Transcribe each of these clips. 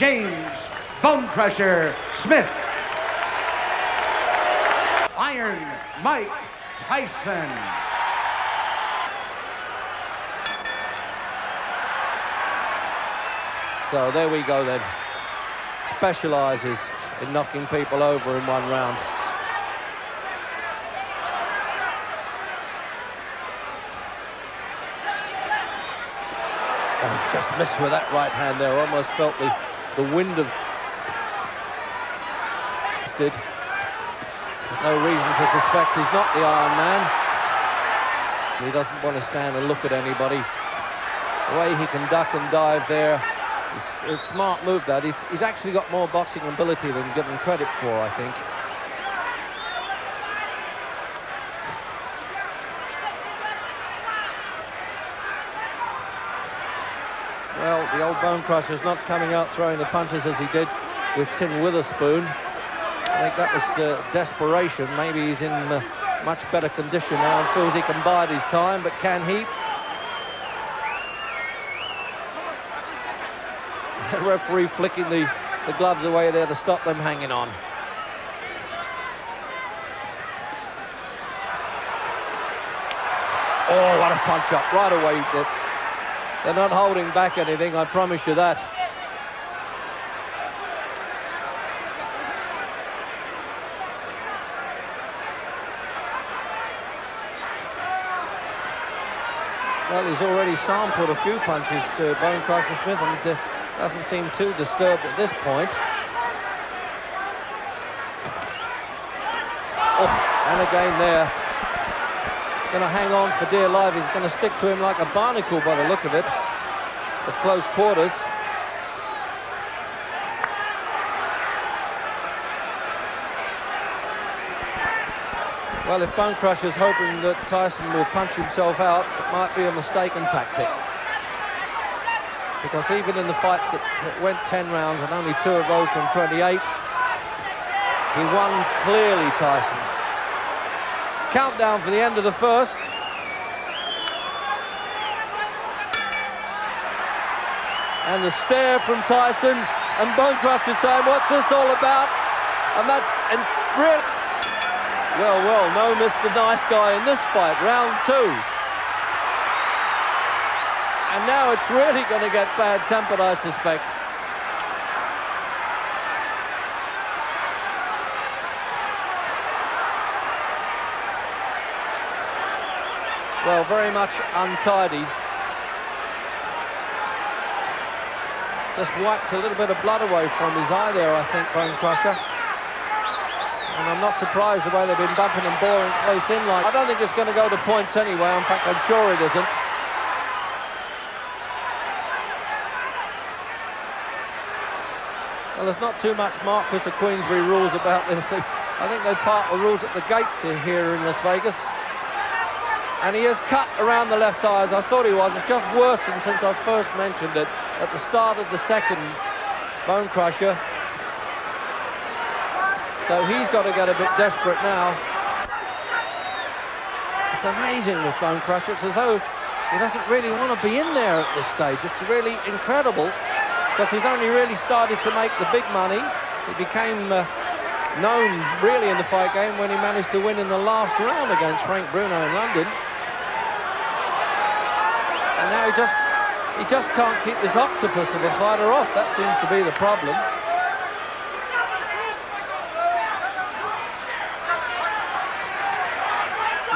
James Bonecrusher Smith. Iron Mike Tyson. So there we go then. Specializes in knocking people over in one round. Oh, just missed with that right hand there. Almost felt the wind of... There's no reason to suspect he's not the Iron Man. He doesn't want to stand and look at anybody. The way he can duck and dive there, it's a smart move that. He's actually got more boxing ability than given credit for, I think. Well, the old Bonecrusher's not coming out throwing the punches as he did with Tim Witherspoon. I think that was desperation. Maybe he's in much better condition now and feels he can bide his time, but can he? The referee flicking the gloves away there to stop them hanging on. Oh, what a punch up right away. They're not holding back anything, I promise you that. Well, he's already sampled a few punches, Bonecrusher Smith, and doesn't seem too disturbed at this point. Oh, and again there. Going to hang on for dear life. He's going to stick to him like a barnacle by the look of it at close quarters. Well, if Bonecrusher's hoping that Tyson will punch himself out, it might be a mistaken tactic. Because even in the fights that went 10 rounds and only 2 of those from 28, he won clearly, Tyson. Countdown for the end of the first. And the stare from Tyson, and Bonecrusher saying, what's this all about? And that's really... Well, no Mr. Nice Guy in this fight, round 2. And now it's really going to get bad-tempered, I suspect. Well, very much untidy. Just wiped a little bit of blood away from his eye there, I think, Bonecrusher. And I'm not surprised the way they've been bumping and boring close in like. I don't think it's going to go to points anyway. In fact, I'm sure it isn't. Well, there's not too much Marquis of Queensberry rules about this. I think they part the rules at the gates here in Las Vegas. And he has cut around the left eye as I thought he was. It's just worsened since I first mentioned it at the start of the second, Bonecrusher. So he's got to get a bit desperate now. It's amazing with Bonecrusher. It's as though he doesn't really want to be in there at this stage. It's really incredible because he's only really started to make the big money. He became known really in the fight game when he managed to win in the last round against Frank Bruno in London. And now he just can't keep this octopus of a fighter off. That seems to be the problem.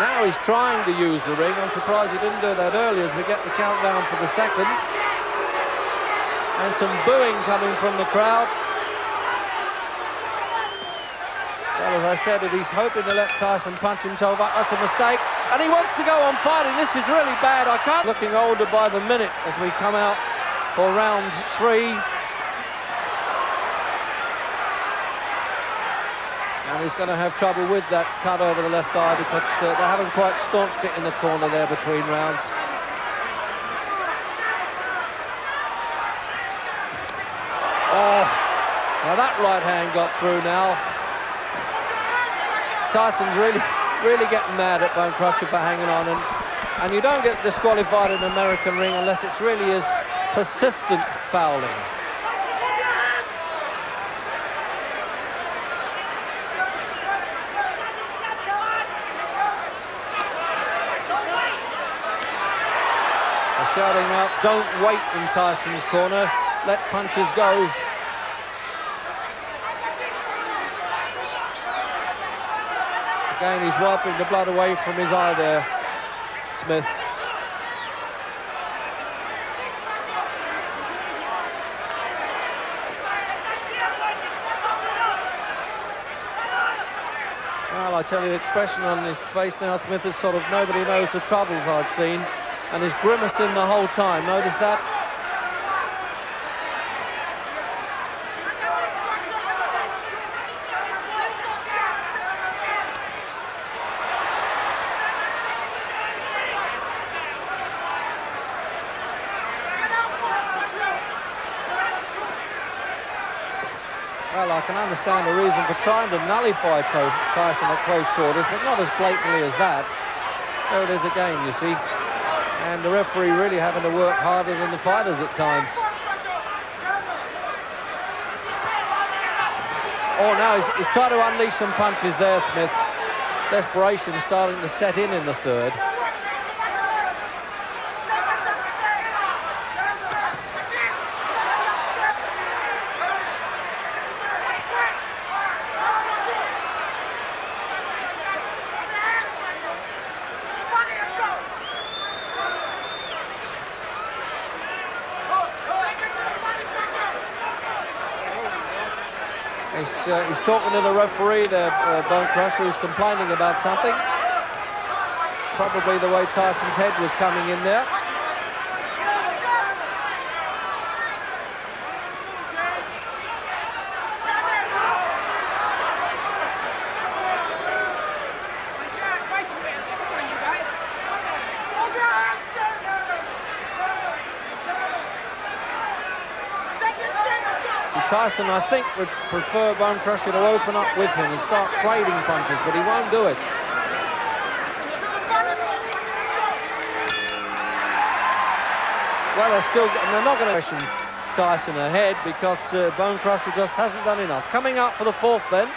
Now he's trying to use the ring. I'm surprised he didn't do that earlier as we get the countdown for the second. And some booing coming from the crowd. Well, as I said, he's hoping to let Tyson punch himself up. That's a mistake. And he wants to go on fighting. This is really bad. I can't... Looking older by the minute as we come out for round 3. And he's going to have trouble with that cut over the left eye because they haven't quite staunched it in the corner there between rounds. Oh, now that right hand got through now. Tyson's really getting mad at Bonecrusher for hanging on, and you don't get disqualified in an American ring unless it's really is persistent fouling. shouting out, don't wait in Tyson's corner, let punches go. Again, he's wiping the blood away from his eye there, Smith. Well, I tell you, the expression on his face now, Smith, is sort of nobody knows the troubles I've seen, and he's grimacing the whole time. Notice that? Well, I can understand the reason for trying to nullify Tyson at close quarters, but not as blatantly as that. There it is again, you see. And the referee really having to work harder than the fighters at times. Oh, now he's trying to unleash some punches there, Smith. Desperation starting to set in the third. He's talking to the referee there, Bonecrusher, who's complaining about something. Probably the way Tyson's head was coming in there. Tyson, I think, would prefer Bonecrusher to open up with him and start trading punches, but he won't do it. Well, they're not going to question Tyson ahead because Bonecrusher just hasn't done enough. Coming up for the fourth then.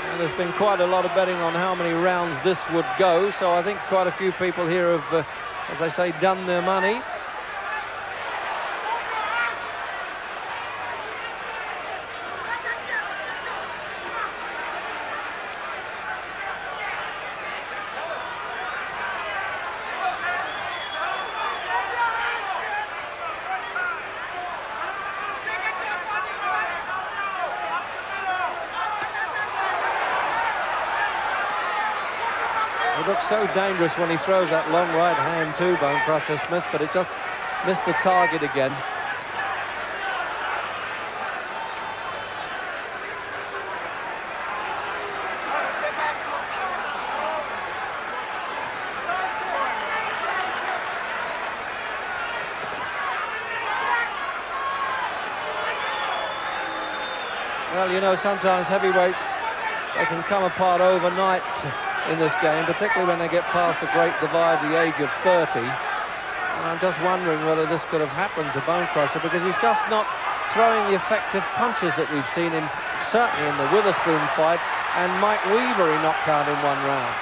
And there's been quite a lot of betting on how many rounds this would go, so I think quite a few people here have, as they say, done their money. It looks so dangerous when he throws that long right hand too, Bonecrusher, Smith, but it just missed the target again. Well, you know, sometimes heavyweights, they can come apart overnight in this game, particularly when they get past the great divide, the age of 30. And I'm just wondering whether this could have happened to Bonecrusher, because he's just not throwing the effective punches that we've seen him, certainly in the Witherspoon fight, and Mike Weaver he knocked out in one round.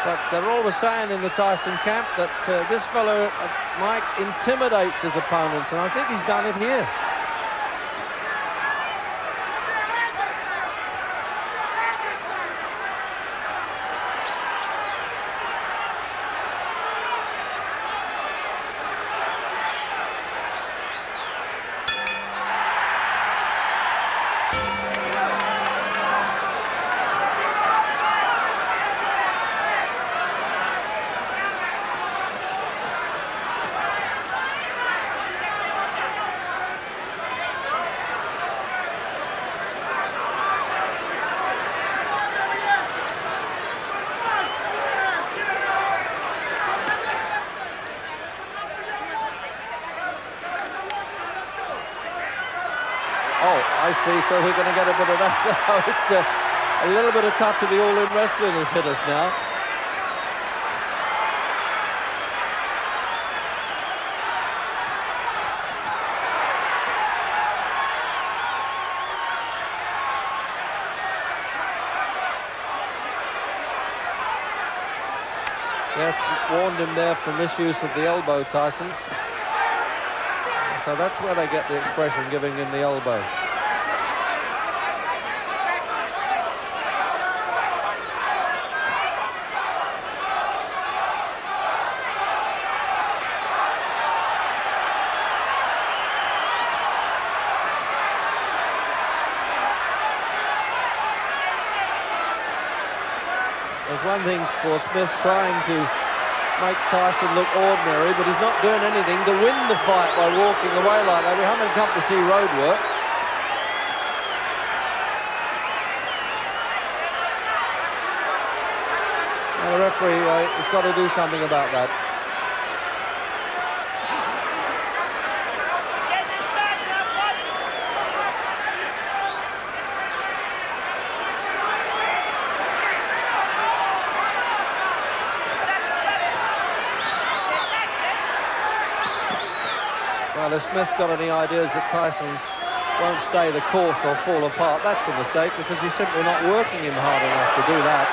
But they're always saying in the Tyson camp that this fellow, Mike, intimidates his opponents, and I think he's done it here. I see, so we're going to get a bit of that now. It's a little bit of touch of the all-in wrestling has hit us now. warned him there for misuse of the elbow, Tyson. So that's where they get the expression, giving him the elbow. There's one thing for Smith trying to make Tyson look ordinary, but he's not doing anything to win the fight by walking away like that. We haven't come to see road work. Now the referee has got to do something about that. Well, if Smith's got any ideas that Tyson won't stay the course or fall apart, that's a mistake, because he's simply not working him hard enough to do that.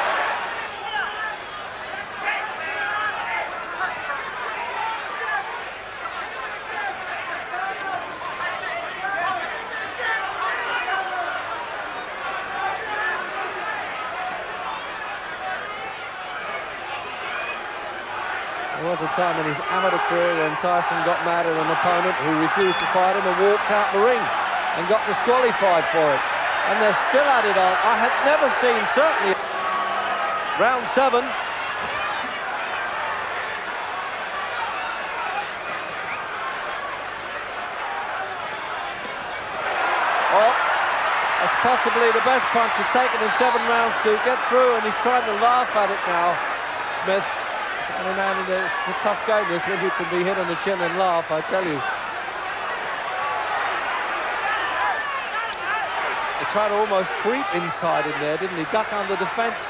There was a time in his amateur career when Tyson got mad at an opponent who refused to fight him and walked out the ring and got disqualified for it. And they're still at it on. I had never seen, certainly, round 7. Oh, that's possibly the best punch. It's taken him 7 rounds to get through, and he's trying to laugh at it now, Smith. And it's a tough game, this, when you can be hit on the chin and laugh, I tell you. He tried to almost creep inside in there, didn't he? Duck under defence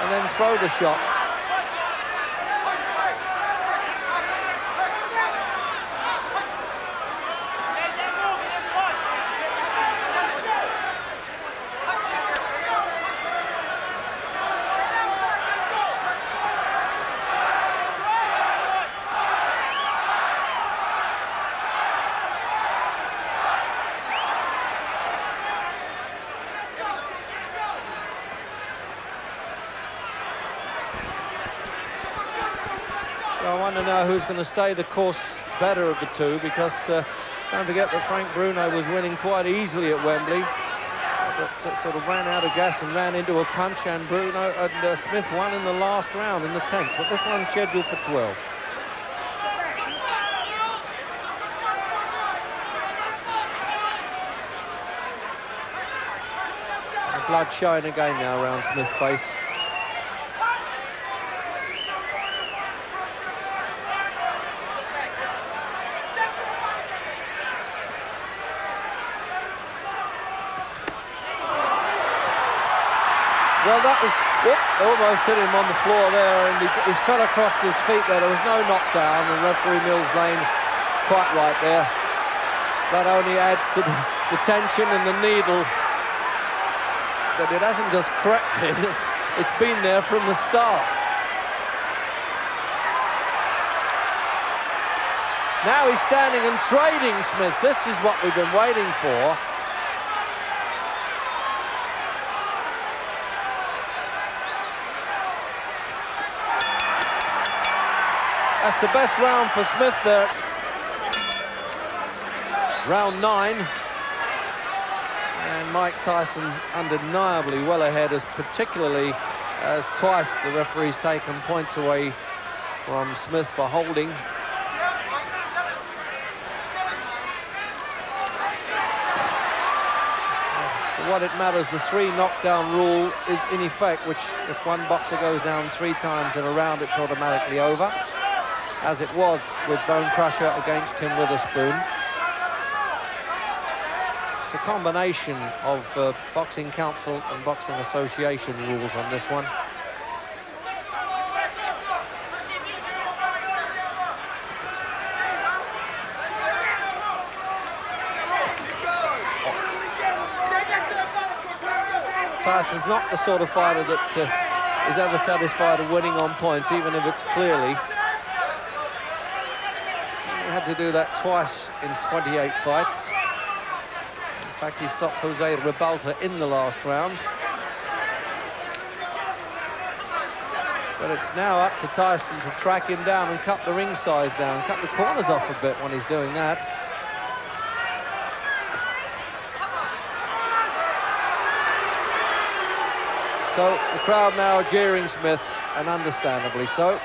and then throw the shot. So I want to know who's going to stay the course better of the two, because don't forget that Frank Bruno was winning quite easily at Wembley, but sort of ran out of gas and ran into a punch, and Bruno and Smith won in the last round, in the 10th, but this one's scheduled for 12. The blood showing again now around Smith's face. Well, that was, almost hit him on the floor there, and he fell across his feet there. There was no knockdown, and referee Mills Lane quite right there. That only adds to the tension and the needle, that it hasn't just corrected, it's been there from the start. Now he's standing and trading Smith. This is what we've been waiting for. That's the best round for Smith there. Round 9. And Mike Tyson undeniably well ahead, particularly as twice the referee's taken points away from Smith for holding. For what it matters, the 3 knockdown rule is in effect, which if one boxer goes down 3 times in a round, it's automatically over, as it was with Bonecrusher against Tim Witherspoon. It's a combination of Boxing Council and Boxing Association rules on this one. Tyson's not the sort of fighter that is ever satisfied of winning on points, even if it's clearly. He had to do that twice in 28 fights. In fact, he stopped Jose Ribalta in the last round. But it's now up to Tyson to track him down and cut the ringside down, cut the corners off a bit when he's doing that. So the crowd now jeering Smith, and understandably so.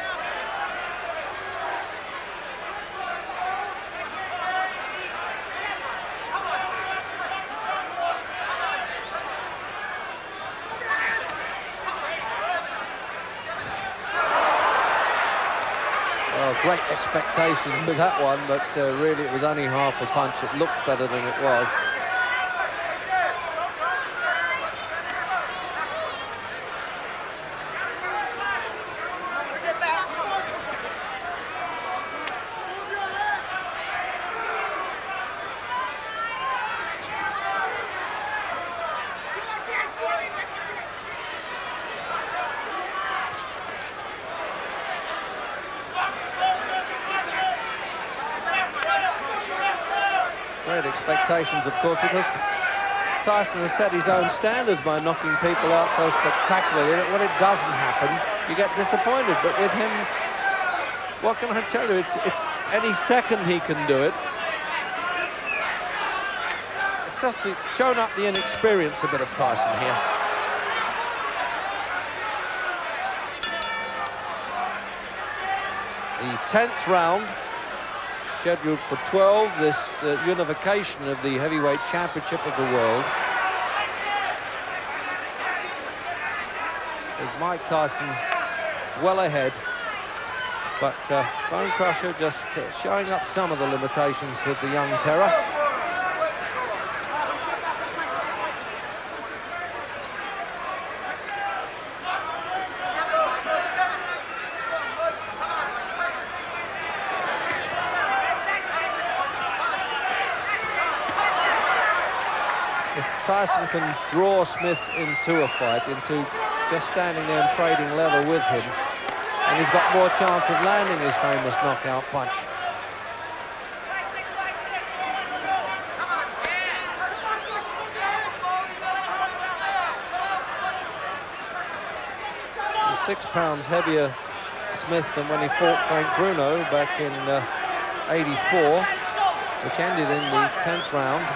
Great expectations with that one, but really it was only half a punch. It looked better than it was. Great expectations, of course, because Tyson has set his own standards by knocking people out so spectacularly that when it doesn't happen, you get disappointed. But with him, what can I tell you? It's any second he can do it. It's just shown up the inexperience a bit of Tyson here. The 10th round, scheduled for 12, this unification of the heavyweight championship of the world. With Mike Tyson well ahead, but Bonecrusher just showing up some of the limitations with the young terror. Tyson can draw Smith into a fight, into just standing there and trading level with him, and he's got more chance of landing his famous knockout punch. He's 6 pounds heavier, Smith, than when he fought Frank Bruno back in '84, which ended in the 10th round.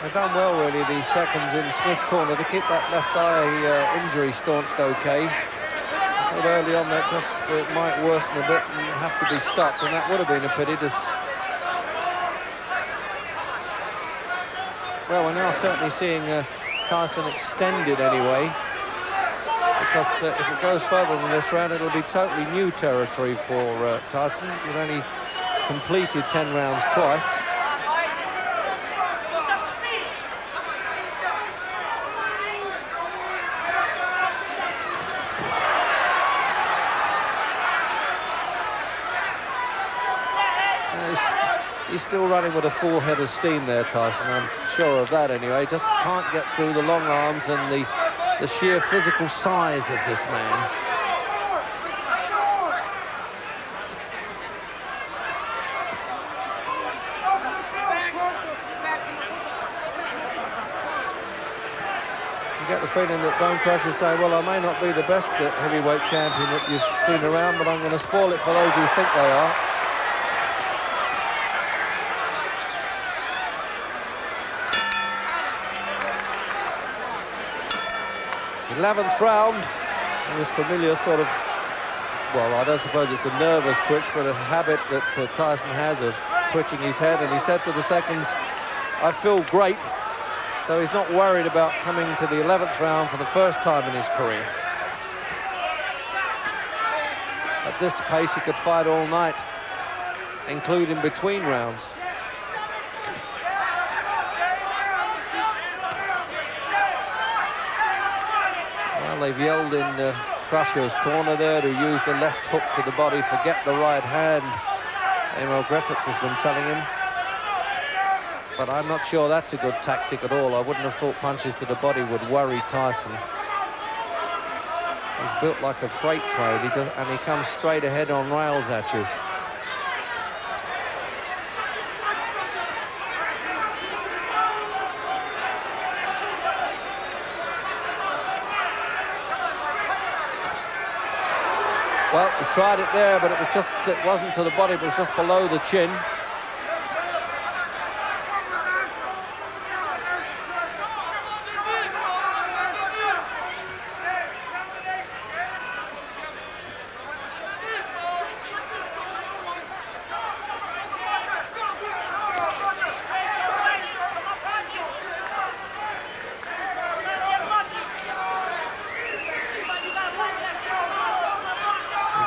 They've done well, really, these seconds in Smith's corner to keep that left eye injury staunched okay. But early on that just might worsen a bit and have to be stopped, and that would have been a pity. Well, we're now certainly seeing Tyson extended anyway, because if it goes further than this round, it'll be totally new territory for Tyson. He's only completed 10 rounds twice. He's still running with a full head of steam there, Tyson. I'm sure of that anyway. Just can't get through the long arms and the sheer physical size of this man. You get the feeling that Bonecrusher is saying, well, I may not be the best heavyweight champion that you've seen around, but I'm going to spoil it for those who think they are. 11th round, and this familiar sort of, well, I don't suppose it's a nervous twitch, but a habit that Tyson has of twitching his head, and he said to the seconds, I feel great. So he's not worried about coming to the 11th round for the first time in his career. At this pace, he could fight all night, including between rounds. Well, they've yelled in Crusher's corner there to use the left hook to the body, forget the right hand. Emil Griffiths has been telling him. But I'm not sure that's a good tactic at all. I wouldn't have thought punches to the body would worry Tyson. He's built like a freight train, and he comes straight ahead on rails at you. Well, he tried it there, but it wasn't to the body, it was just below the chin.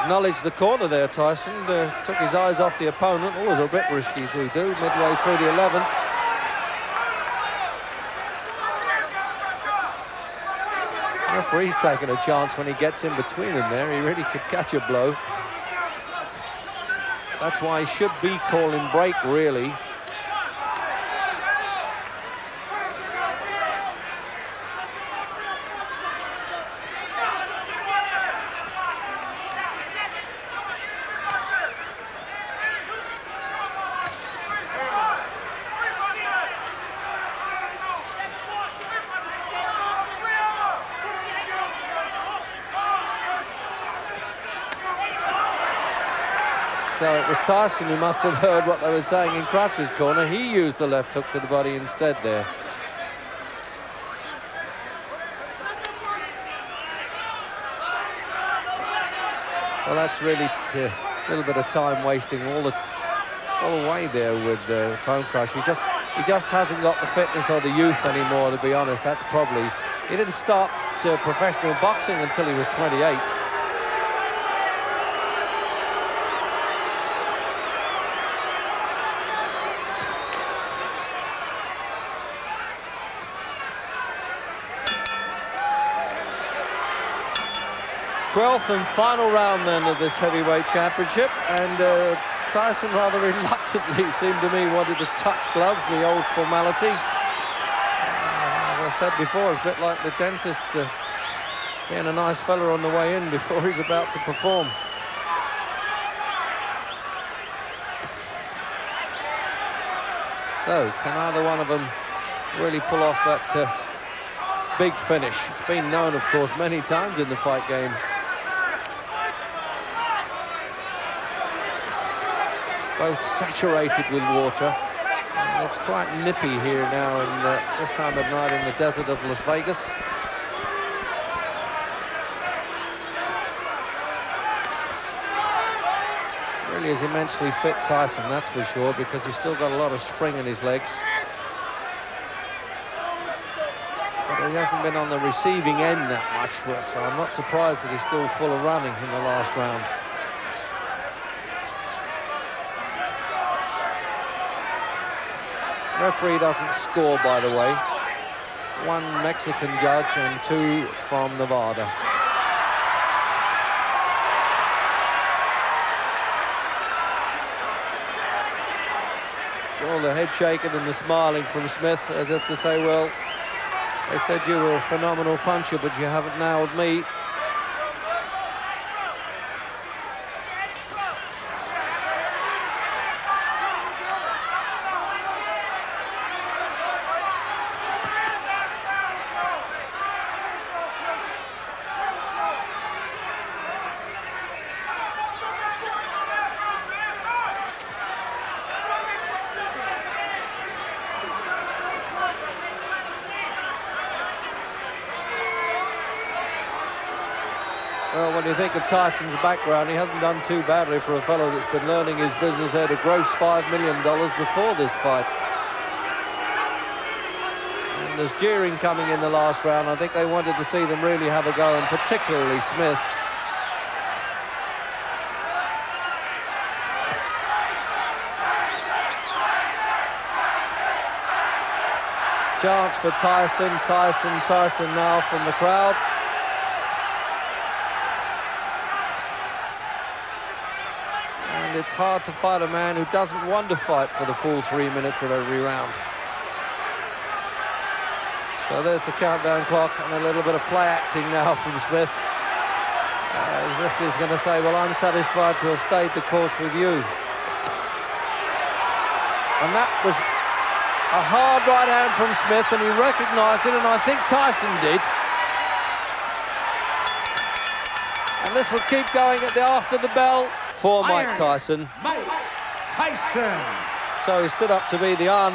Acknowledged the corner there, Tyson. Took his eyes off the opponent. Always a bit risky to do, midway through the 11th. The referee's taking a chance when he gets in between them there. He really could catch a blow. That's why he should be calling break, really. So it was Tyson who must have heard what they were saying in Crusher's corner. He used the left hook to the body instead there. Well, that's really a little bit of time wasting all the way there with Bonecrusher. He just hasn't got the fitness or the youth anymore, to be honest. That's probably... He didn't start professional boxing until he was 28. Twelfth and final round then of this heavyweight championship, and Tyson rather reluctantly, seemed to me, wanted to touch gloves, the old formality. As I said before, it's a bit like the dentist being a nice fella on the way in before he's about to perform. So, can either one of them really pull off that big finish? It's been known, of course, many times in the fight game. Both saturated with water, and it's quite nippy here now, and this time of night in the desert of Las Vegas. Really is immensely fit, Tyson, that's for sure, because he's still got a lot of spring in his legs. But he hasn't been on the receiving end that much, so I'm not surprised that he's still full of running in the last round. Referee doesn't score, by the way. One Mexican judge and two from Nevada. It's all the head shaking and the smiling from Smith, as if to say, well, they said you were a phenomenal puncher, but you haven't nailed me. Well, when you think of Tyson's background, he hasn't done too badly for a fellow that's been learning his business, earned a gross $5 million before this fight. and there's jeering coming in the last round. I think they wanted to see them really have a go, and particularly Smith. Chance for Tyson now from the crowd. And it's hard to fight a man who doesn't want to fight for the full 3 minutes of every round. So there's the countdown clock, and a little bit of play acting now from Smith. As if he's going to say, well, I'm satisfied to have stayed the course with you. And that was a hard right hand from Smith, and he recognised it, and I think Tyson did. And this will keep going after the bell for Mike Tyson. Mike Tyson. So he stood up to be the Iron Man.